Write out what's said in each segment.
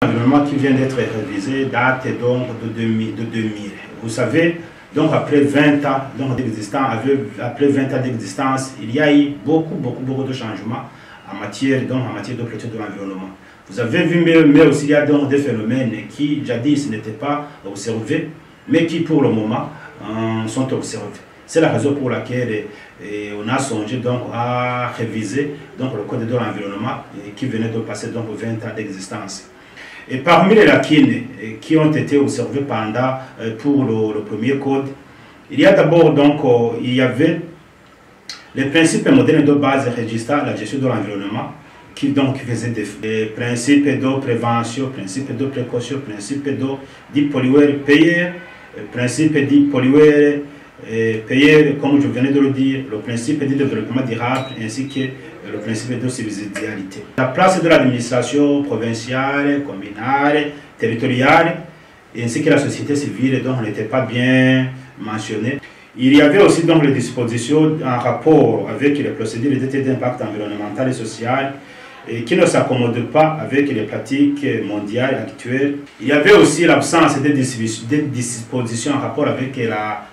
L'environnement qui vient d'être révisé date donc de 2000. Vous savez, donc après 20 ans d'existence, il y a eu beaucoup de changements en matière de protection de l'environnement. Vous avez vu, mais aussi il y a donc des phénomènes qui jadis n'étaient pas observés, mais qui pour le moment sont observés. C'est la raison pour laquelle on a songé donc à réviser donc le code de l'environnement qui venait de passer donc 20 ans d'existence. Et parmi les lacunes qui ont été observées pour le premier code, il y a d'abord donc il y avait les principes modernes de base régissant la gestion de l'environnement qui donc faisaient des principes de prévention, principes de précaution, principes de pollueur-payeur, principe de pollueur-payeur, comme je venais de le dire, le principe de développement durable ainsi que le principe de subsidiarité. La place de l'administration provinciale, communale, territoriale, ainsi que la société civile donc n'était pas bien mentionnée. Il y avait aussi donc les dispositions en rapport avec les procédures d'études d'impact environnemental et social et qui ne s'accommodent pas avec les pratiques mondiales actuelles. Il y avait aussi l'absence des dispositions en rapport avec la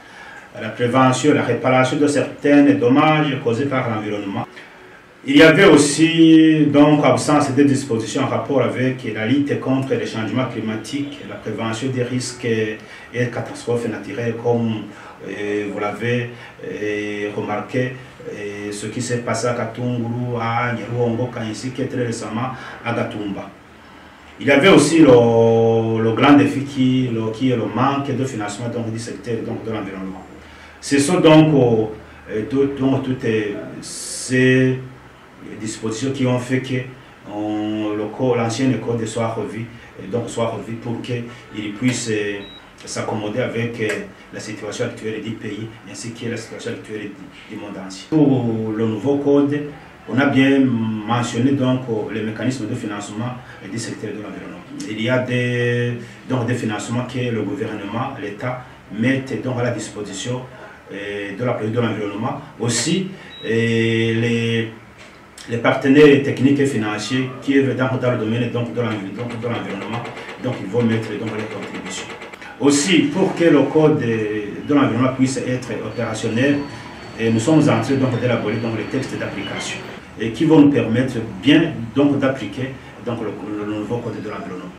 prévention, la réparation de certains dommages causés par l'environnement. Il y avait aussi donc absence de dispositions en rapport avec la lutte contre les changements climatiques, la prévention des risques et catastrophes naturelles, comme vous l'avez remarqué, ce qui s'est passé à Katunguru, à Nyeruongo, ainsi que très récemment à Gatumba. Il y avait aussi le grand défi qui est le manque de financement donc, du secteur donc, de l'environnement. Ce sont donc toutes ces dispositions qui ont fait que l'ancien code soit revu pour qu'il puisse s'accommoder avec la situation actuelle du pays ainsi que la situation actuelle du monde entier. Pour le nouveau code, on a bien mentionné donc les mécanismes de financement du secteur de l'environnement. Il y a des financements que le gouvernement, l'État mettent donc à la disposition de la politique de l'environnement. Aussi, les partenaires techniques et financiers qui œuvrent dans le domaine donc, de l'environnement, donc ils vont mettre donc les contributions. Aussi, pour que le code de l'environnement puisse être opérationnel, nous sommes en train d'élaborer les textes d'application et qui vont nous permettre bien d'appliquer le nouveau code de l'environnement.